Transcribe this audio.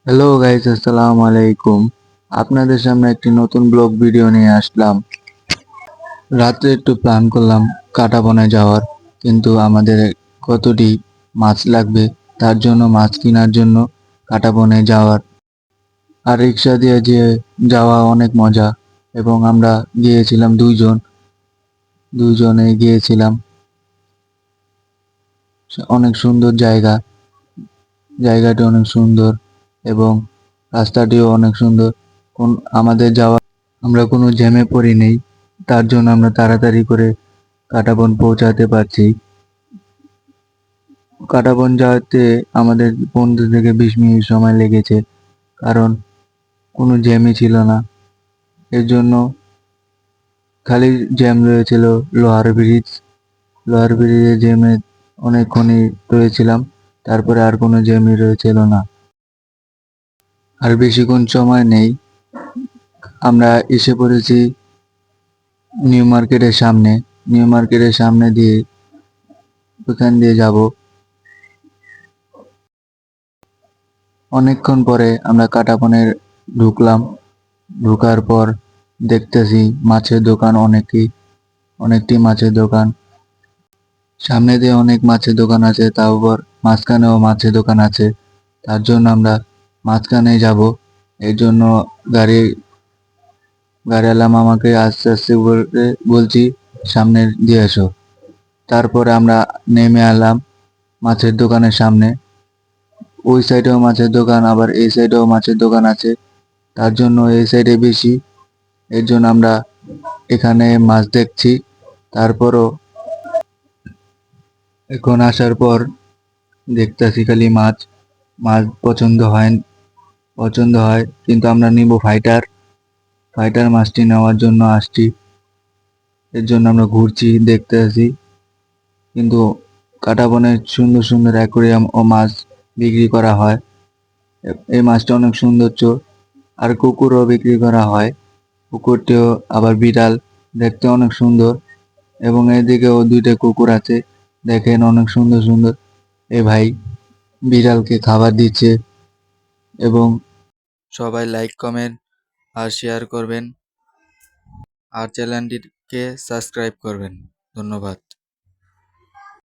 Hello guys, আসসালামু আলাইকুম। আপনাদের সামনে একটি নতুন ব্লগ ভিডিও নিয়ে আসলাম। রাত্রে একটু প্ল্যান করলাম কাটাবনে যাওয়ার, কিন্তু আমাদের কতটি মাছ লাগবে তার জন্য মাছ কেনার জন্য কাটাবনে যাওয়ার। আর রিক্সা দিয়ে যে যাওয়া অনেক মজা, এবং আমরা গিয়েছিলাম দুইজনে গিয়েছিলাম। অনেক সুন্দর জায়গাটি অনেক সুন্দর, এবং রাস্তাটিও অনেক সুন্দর। আমাদের যাওয়া, আমরা কোনো জ্যামে পড়ি নেই, তার জন্য আমরা তাড়াতাড়ি করে কাটাবন পৌঁছাতে পারছি। কাটাবন যাওয়াতে আমাদের 15 থেকে 20 মিনিট সময় লেগেছে, কারণ কোনো জ্যামই ছিল না। এর জন্য খালি জ্যাম রয়েছিল লোহার ব্রিজে জ্যামে অনেকক্ষণই রয়েছিলাম, তারপরে আর কোনো জ্যামই রয়েছিল না। আর বেশিক্ষণ সময় নেই, আমরা এসে পড়েছি নিউ মার্কেটের সামনে দিয়ে ওখান দিয়ে যাব। অনেকক্ষণ পরে আমরা কাটাবনে ঢুকলাম। ঢোকার পর দেখতেছি মাছের দোকান, অনেকটি মাছের দোকান। সামনে দিয়ে অনেক মাছের দোকান আছে, তার উপর মাঝখানেও মাছের দোকান আছে। তার জন্য আমরা মাঝখানে যাব। এর জন্য গাড়ি গাড়িওয়ালা মামাকে আস্তে আস্তে বলছি সামনে দিয়ে এসো। তারপরে আমরা নেমে এলাম মাছের দোকানের সামনে। ওই সাইডেও মাছের দোকান, আবার এই সাইডেও মাছের দোকান আছে, তার জন্য এই সাইডে বেশি। এর জন্য আমরা এখানে মাছ দেখছি। তারপরও এখন আসার পর দেখতেছি খালি মাছ। মাছ পছন্দ হয়, কিন্তু আমরা নিব ফাইটার মাছটি নেওয়ার জন্য আসছি। এর জন্য আমরা ঘুরছি, দেখতে আছি। কিন্তু কাটাবনে সুন্দর সুন্দর অ্যাকোরিয়াম ও মাছ বিক্রি করা হয়। এই মাছটা অনেক সৌন্দর্য। আর কুকুরও বিক্রি করা হয়। কুকুরটিও আবার বিড়াল, দেখতে অনেক সুন্দর। এবং এদিকেও দুইটা কুকুর আছে, দেখেন অনেক সুন্দর সুন্দর। এ ভাই বিড়ালকে খাবার দিচ্ছে। এবং সবাই লাইক, কমেন্ট আর শেয়ার করবেন, আর চ্যানেলটিকে সাবস্ক্রাইব করবেন। ধন্যবাদ।